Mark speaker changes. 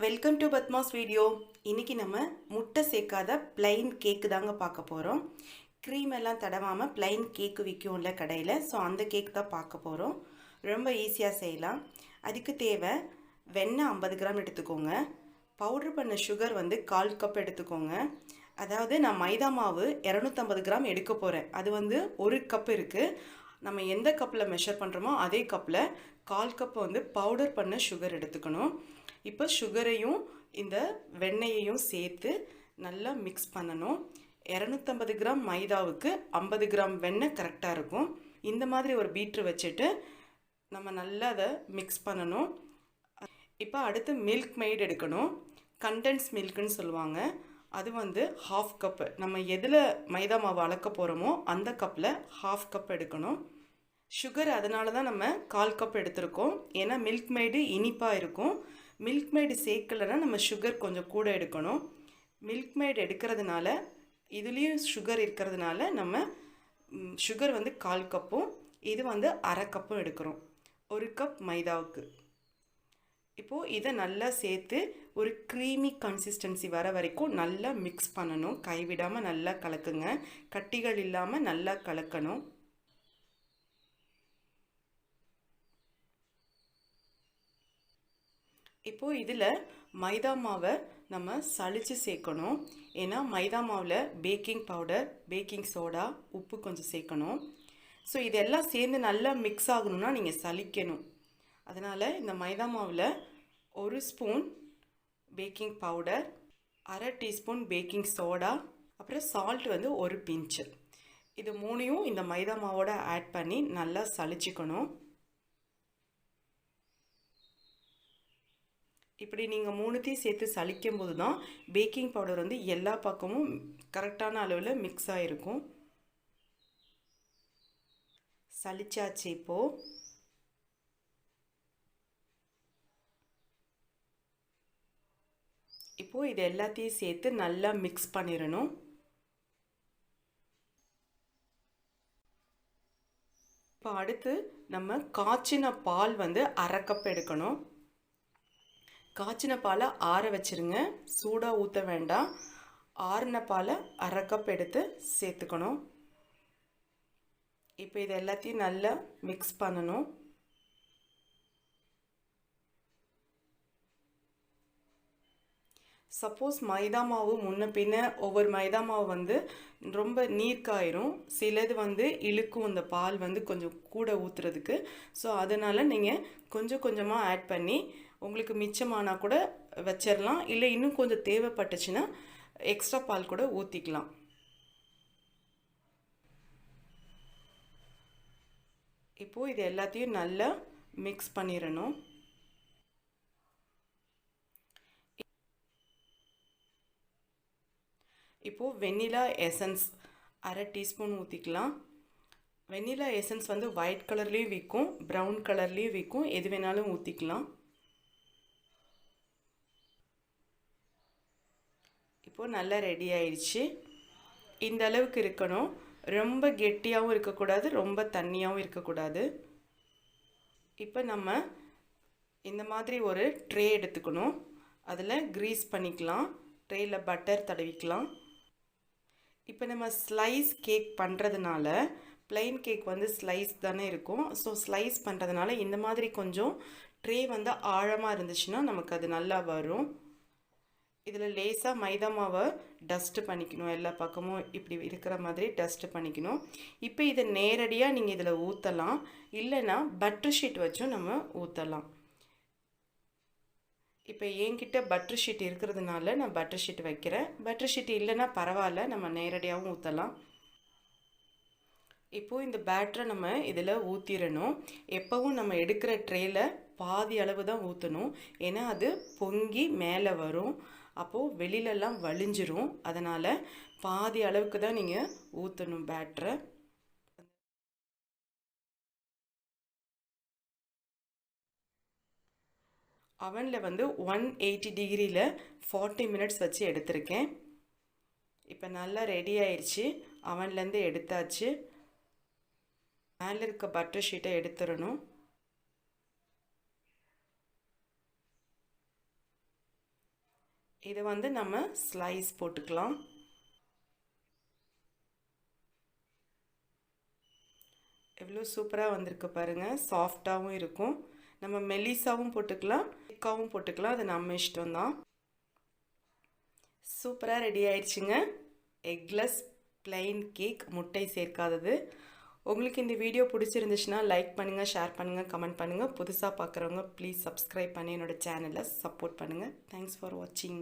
Speaker 1: Welcome to Padma's video. இன்றைக்கி நம்ம முட்டை சேர்க்காத பிளைன் கேக்கு தாங்க பார்க்க போகிறோம். க்ரீம் எல்லாம் தடவாமல் பிளைன் கேக்கு விற்கும்ல கடையில், ஸோ அந்த கேக் தான் பார்க்க போகிறோம். ரொம்ப ஈஸியாக செய்யலாம். அதுக்கு தேவை வெண்ணெய் 50 கிராம் எடுத்துக்கோங்க. பவுட்ரு பண்ண சுகர் வந்து 1/4 கப் எடுத்துக்கோங்க. அதாவது நான் மைதா மாவு 250 கிராம் எடுக்க போகிறேன். அது வந்து 1 கப் இருக்குது. நம்ம எந்த கப்பில் மெஷர் பண்ணுறோமோ அதே கப்பில் 1/4 கப் வந்து பவுடர் பண்ண சுகர் எடுத்துக்கணும். இப்போ சுகரையும் இந்த வெண்ணெயையும் சேர்த்து நல்லா மிக்ஸ் பண்ணணும். 250 கிராம் மைதாவுக்கு 50 கிராம் வெண்ணெய் கரெக்டாக இருக்கும். இந்த மாதிரி ஒரு பீட்ரு வச்சுட்டு நம்ம நல்லா அதை மிக்ஸ் பண்ணணும். இப்போ அடுத்து மில்க் மெய்ட் எடுக்கணும். கண்டென்ஸ் மில்க்குன்னு சொல்லுவாங்க. அது வந்து 1/2 கப்பு. நம்ம எதில் மைதா மாவு அளக்க போகிறோமோ அந்த கப்பில் 1/2 கப் எடுக்கணும். சுகர் அதனால தான் நம்ம 1/4 கப் எடுத்திருக்கோம். ஏன்னா மில்க் மெய்டு இனிப்பாக இருக்கும். மில்க் மெய்டு சேர்க்கலைன்னா நம்ம சுகர் கொஞ்சம் கூட எடுக்கணும். மில்க் மெய்டு எடுக்கிறதுனால இதுலேயும் சுகர் இருக்கிறதுனால நம்ம சுகர் வந்து 1/4 கப்பும் இது வந்து 1/2 கப்பும் எடுக்கிறோம் 1 கப் மைதாவுக்கு. இப்போது இதை நல்லா சேர்த்து ஒரு க்ரீமி கன்சிஸ்டன்சி வர வரைக்கும் நல்லா மிக்ஸ் பண்ணணும். கைவிடாமல் நல்லா கலக்குங்க. கட்டிகள் இல்லாமல் நல்லா கலக்கணும். இப்போது இதில் மைதா மாவை நம்ம சளிச்சு சேர்க்கணும். ஏன்னா மைதா மாவில் பேக்கிங் பவுடர், பேக்கிங் சோடா, உப்பு கொஞ்சம் சேர்க்கணும். ஸோ இதெல்லாம் சேர்ந்து நல்லா மிக்ஸ் ஆகணும்னா நீங்கள் சலிக்கணும். அதனால் இந்த மைதா மாவில் 1 spoon baking powder, 1/2 teaspoon baking soda, அப்புறம் சால்ட் வந்து 1 பிஞ்சு. இது 3யும் இந்த மைதா மாவோட ஆட் பண்ணி நல்லா சலிச்சிக்கணும். இப்படி நீங்கள் 3த்தையும் சேர்த்து சலிக்கும் போது தான் பேக்கிங் பவுடர் வந்து எல்லா பக்கமும் கரெக்டான அளவில் மிக்ஸ் ஆகிருக்கும். சலிச்சாச்சு. இப்போது இது எல்லாத்தையும் சேர்த்து நல்லா மிக்ஸ் பண்ணிடணும். இப்போ அடுத்து நம்ம காய்ச்சின பால் வந்து 1/2 கப் எடுக்கணும். காய்ச்சின பாலை ஆற வச்சுருங்க. சூடாக ஊற்ற வேண்டாம். ஆறின பாலை 1/2 கப் எடுத்து சேர்த்துக்கணும். இப்போ இது எல்லாத்தையும் நல்லா மிக்ஸ் பண்ணணும். சப்போஸ் மைதா மாவு முன்ன பின்ன ஒவ்வொரு மைதா மாவு வந்து ரொம்ப நீர்க்காயிரும். சிலது வந்து இழுக்கும் இந்த பால் வந்து கொஞ்சம் கூட ஊற்றுறதுக்கு. ஸோ அதனால் நீங்கள் கொஞ்சம் கொஞ்சமாக ஆட் பண்ணி உங்களுக்கு மிச்சமானால் கூட வச்சிடலாம். இல்லை இன்னும் கொஞ்சம் தேவைப்பட்டுச்சுன்னா எக்ஸ்ட்ரா பால் கூட ஊற்றிக்கலாம். இப்போது இது எல்லாத்தையும் நல்லா மிக்ஸ் பண்ணிடணும். இப்போது வெண்ணிலா எசன்ஸ் 1/2 டீஸ்பூன் ஊற்றிக்கலாம். வெண்ணிலா எசன்ஸ் வந்து ஒயிட் கலர்லேயும் விற்கும், ப்ரௌன் கலர்லேயும் விற்கும். எது வேணாலும் ஊற்றிக்கலாம். இப்போது நல்லா ரெடி ஆயிடுச்சு. இந்த அளவுக்கு இருக்கணும். ரொம்ப கெட்டியாகவும் இருக்கக்கூடாது, ரொம்ப தண்ணியாகவும் இருக்கக்கூடாது. இப்போ நம்ம இந்த மாதிரி ஒரு ட்ரே எடுத்துக்கணும். அதில் க்ரீஸ் பண்ணிக்கலாம். ட்ரேயில் பட்டர் தடவிக்கலாம். இப்போ நம்ம ஸ்லைஸ் கேக் பண்ணுறதுனால பிளைன் கேக் வந்து ஸ்லைஸ் தானே இருக்கும். ஸோ ஸ்லைஸ் பண்ணுறதுனால இந்த மாதிரி கொஞ்சம் ட்ரே வந்து ஆழமாக இருந்துச்சுன்னா நமக்கு அது நல்லா வரும். இதில் லேசாக மைதா மாவை டஸ்ட்டு பண்ணிக்கணும். எல்லா பக்கமும் இப்படி இருக்கிற மாதிரி டஸ்ட்டு பண்ணிக்கணும். இப்போ இதை நேரடியாக நீங்கள் இதில் ஊற்றலாம். இல்லைன்னா பட்டர் ஷீட் வச்சும் நம்ம ஊற்றலாம். இப்போ என்கிட்ட பட்டர் ஷீட் இருக்கிறதுனால நான் பட்டர் ஷீட் வைக்கிறேன். பட்டர் ஷீட் இல்லைன்னா பரவாயில்ல, நம்ம நேரடியாகவும் ஊற்றலாம். இப்போது இந்த பேட்டரை நம்ம இதில் ஊற்றிடணும். எப்போவும் நம்ம எடுக்கிற ட்ரேயில் பாதி அளவு தான் ஊற்றணும். ஏன்னா அது பொங்கி மேலே வரும். அப்போது வெளியிலலாம் வலிஞ்சிரும். அதனால் பாதி அளவுக்கு தான் நீங்கள் ஊற்றணும் பேட்டரை. அவனில் வந்து 180 டிகிரியில் 40 மினிட்ஸ் வச்சு எடுத்திருக்கேன். இப்போ நல்லா ரெடி ஆயிடுச்சு. அவன்லேருந்து எடுத்தாச்சு. மேலே இருக்க பட்டர் ஷீட்டை எடுத்துடணும். இதை வந்து நம்ம ஸ்லைஸ் போட்டுக்கலாம். எவ்வளோ சூப்பராக வந்திருக்கு பாருங்கள். சாஃப்டாகவும் இருக்கும். நம்ம மெலிசாவும் போட்டுக்கலாம், திக்காவும் போட்டுக்கலாம். அது நம்ம இஷ்டம்தான். சூப்பராக ரெடி ஆயிடுச்சுங்க. எக்லெஸ் பிளைன் கேக், முட்டை சேர்க்காதது. உங்களுக்கு இந்த வீடியோ பிடிச்சிருந்துச்சுன்னா லைக் பண்ணுங்கள், ஷேர் பண்ணுங்கள், கமெண்ட் பண்ணுங்கள். புதுசாக பார்க்குறவங்க ப்ளீஸ் சப்ஸ்கிரைப் பண்ணி என்னோடய சேனலை சப்போர்ட் பண்ணுங்கள். தேங்க்ஸ் ஃபார் வாட்சிங்.